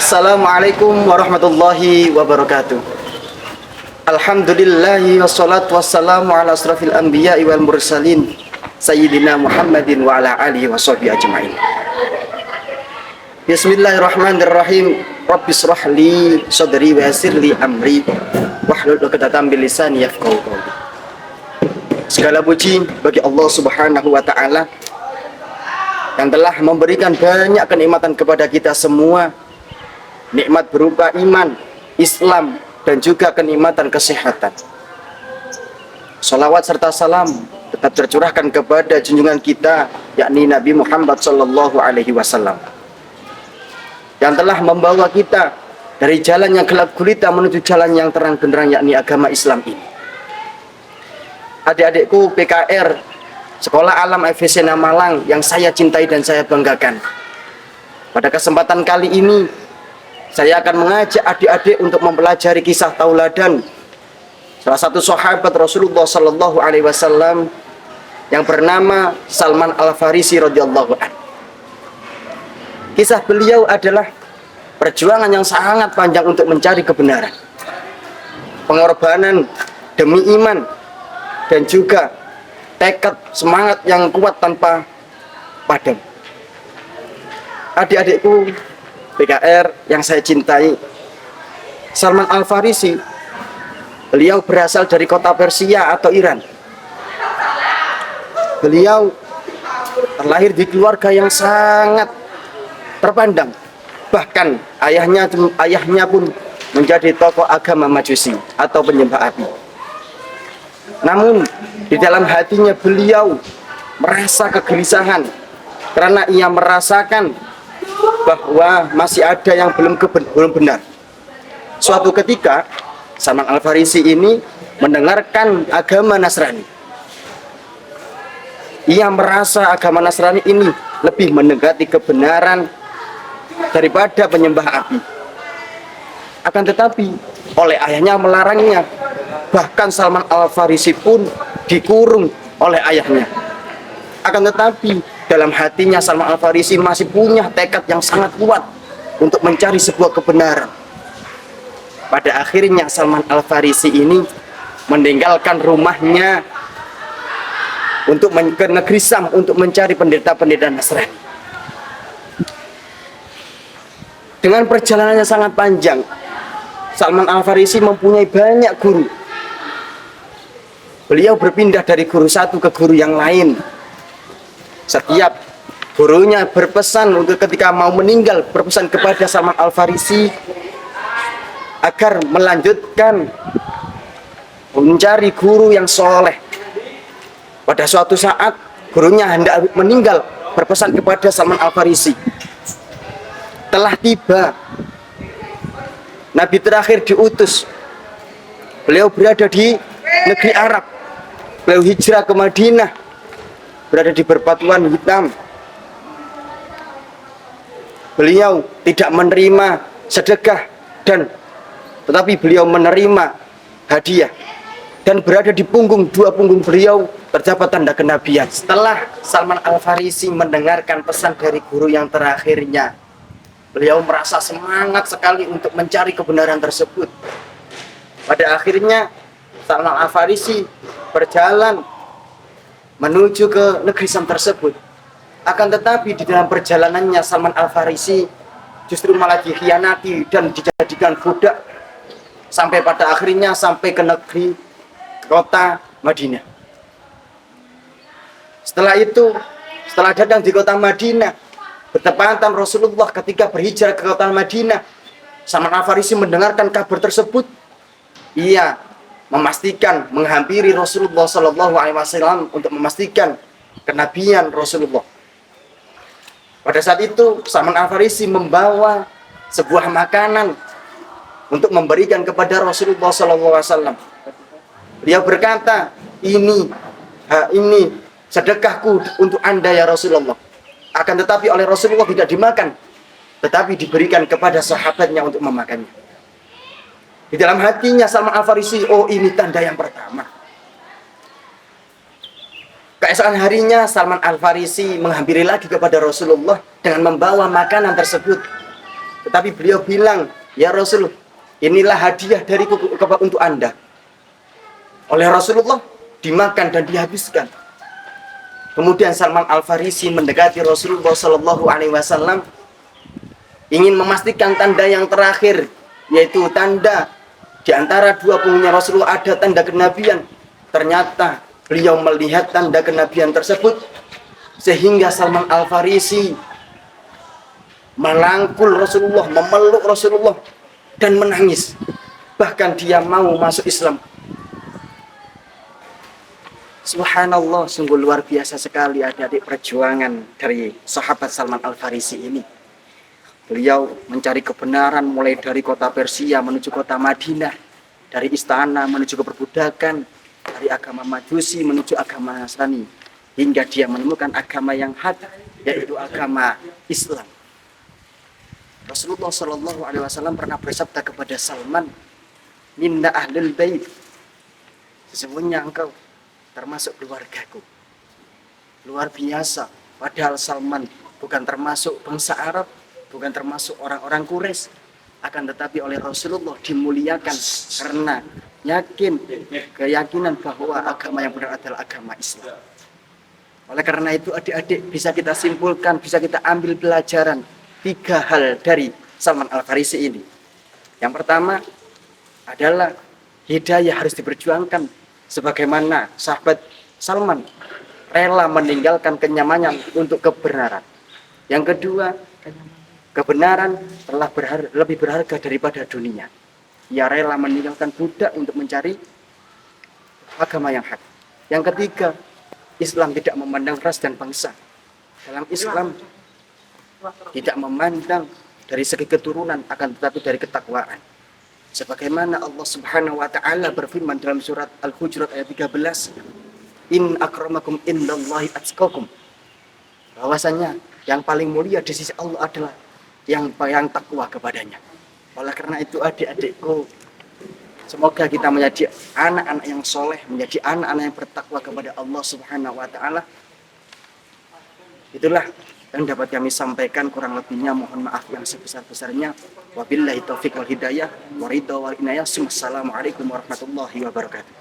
Assalamualaikum warahmatullahi wabarakatuh. Alhamdulillahi wassalatu wassalamu ala asrafil anbiya'i wal mursalin Sayyidina Muhammadin wa ala alihi wa sahbihi ajma'in. Bismillahirrahmanirrahim. Rabbis rahli sadri wa yassirli amri wahlul 'uqdatam min lisani yafqahu qawli. Segala puji bagi Allah Subhanahu wa taala yang telah memberikan banyak kenikmatan kepada kita semua. Nikmat berupa iman, Islam, dan juga kenikmatan kesehatan. Salawat serta salam tetap tercurahkan kepada junjungan kita, yakni Nabi Muhammad sallallahu alaihi wasallam, yang telah membawa kita dari jalan yang gelap gulita menuju jalan yang terang benderang, yakni agama Islam ini. Adik-adikku PKR Sekolah Alam FVC Malang yang saya cintai dan saya banggakan, pada kesempatan kali ini saya akan mengajak adik-adik untuk mempelajari kisah tauladan salah satu sahabat Rasulullah sallallahu alaihi wasallam yang bernama Salman Al-Farisi radhiyallahu anhu. Kisah beliau adalah perjuangan yang sangat panjang untuk mencari kebenaran, pengorbanan demi iman, dan juga tekad semangat yang kuat tanpa padam. Adik-adikku PKR yang saya cintai, Salman Al-Farisi, beliau berasal dari kota Persia atau Iran. Beliau terlahir di keluarga yang sangat terpandang. Bahkan ayahnya pun menjadi tokoh agama Majusi atau penyembah api. Namun di dalam hatinya beliau merasa kegelisahan karena ia merasakan bahwa masih ada yang belum benar. Suatu ketika Salman Al-Farisi ini mendengarkan agama Nasrani. Ia merasa agama Nasrani ini lebih mendekati kebenaran daripada penyembah api. Akan tetapi oleh ayahnya melarangnya. Bahkan Salman Al-Farisi pun dikurung oleh ayahnya. Akan tetapi dalam hatinya Salman Al-Farisi masih punya tekad yang sangat kuat untuk mencari sebuah kebenaran. Pada akhirnya Salman Al-Farisi ini meninggalkan rumahnya untuk ke negeri Syam untuk mencari pendeta-pendeta Nasrani. Dengan perjalanannya sangat panjang, Salman Al-Farisi mempunyai banyak guru. Beliau berpindah dari guru satu ke guru yang lain. Setiap gurunya berpesan untuk ketika mau meninggal, berpesan kepada Salman Al-Farisi agar melanjutkan mencari guru yang soleh. Pada suatu saat gurunya hendak meninggal, berpesan kepada Salman Al-Farisi, telah tiba Nabi terakhir diutus. Beliau berada di negeri Arab. Beliau hijrah ke Madinah, berada di berbatuan hitam. Beliau tidak menerima sedekah tetapi beliau menerima hadiah, dan berada di dua punggung beliau terdapat tanda kenabian. Setelah Salman Al-Farisi mendengarkan pesan dari guru yang terakhirnya, beliau merasa semangat sekali untuk mencari kebenaran tersebut. Pada akhirnya Salman Al-Farisi berjalan menuju ke negeri Syam tersebut. Akan tetapi di dalam perjalanannya Salman Al-Farisi justru malah dikhianati dan dijadikan budak, sampai pada akhirnya sampai ke negeri kota Madinah. Setelah itu, setelah datang di kota Madinah, bertepatan Rasulullah ketika berhijrah ke kota Madinah, Salman Al-Farisi mendengarkan kabar tersebut. Ia memastikan menghampiri Rasulullah Shallallahu Alaihi Wasallam untuk memastikan kenabian Rasulullah. Pada saat itu Salman Al-Farisi membawa sebuah makanan untuk memberikan kepada Rasulullah Shallallahu Alaihi Wasallam. Beliau berkata, ini sedekahku untuk Anda ya Rasulullah. Akan tetapi oleh Rasulullah tidak dimakan, tetapi diberikan kepada sahabatnya untuk memakannya. Di dalam hatinya Salman Al-Farisi, oh ini tanda yang pertama. Keesokan harinya Salman Al-Farisi menghampiri lagi kepada Rasulullah dengan membawa makanan tersebut. Tetapi beliau bilang, ya Rasul, inilah hadiah dariku untuk Anda. Oleh Rasulullah dimakan dan dihabiskan. Kemudian Salman Al-Farisi mendekati Rasulullah Shallallahu Alaihi Wasallam, ingin memastikan tanda yang terakhir, yaitu tanda di antara dua punggungnya Rasulullah ada tanda kenabian. Ternyata beliau melihat tanda kenabian tersebut, sehingga Salman Al-Farisi merangkul Rasulullah, memeluk Rasulullah dan menangis. Bahkan dia mau masuk Islam. Subhanallah, sungguh luar biasa sekali adik-adik perjuangan dari sahabat Salman Al-Farisi ini. Beliau mencari kebenaran mulai dari kota Persia menuju kota Madinah, dari istana menuju ke perbudakan, dari agama Majusi menuju agama Nasrani, hingga dia menemukan agama yang hak, yaitu agama Islam. Rasulullah Shallallahu Alaihi Wasallam pernah bersabda kepada Salman, "Minna ahlul bait, sesungguhnya engkau termasuk keluargaku." Luar biasa. Padahal Salman bukan termasuk bangsa Arab, bukan termasuk orang-orang Quraisy, akan tetapi oleh Rasulullah dimuliakan karena keyakinan bahwa agama yang benar adalah agama Islam. Oleh karena itu adik-adik bisa kita simpulkan, bisa kita ambil pelajaran 3 hal dari Salman Al-Farisi ini. Yang pertama adalah hidayah harus diperjuangkan, sebagaimana sahabat Salman rela meninggalkan kenyamanan untuk kebenaran. Yang kedua, kebenaran telah lebih berharga daripada dunia. Ia rela meninggalkan budak untuk mencari agama yang hak. Yang ketiga, Islam tidak memandang ras dan bangsa. Dalam Islam tidak memandang dari segi keturunan, akan tetapi dari ketakwaan. Sebagaimana Allah Subhanahu wa taala berfirman dalam surat Al-Hujurat ayat 13, "In akramakum indallahi atqakum." Bahwasanya yang paling mulia di sisi Allah adalah yang takwa kepadanya. Oleh karena itu adik-adikku, semoga kita menjadi anak-anak yang soleh, menjadi anak-anak yang bertakwa kepada Allah Subhanahu wa taala. Itulah yang dapat kami sampaikan, kurang lebihnya mohon maaf yang sebesar-besarnya. Wabillahi taufiq wal hidayah, waridha wal inayah. Assalamualaikum warahmatullahi wabarakatuh.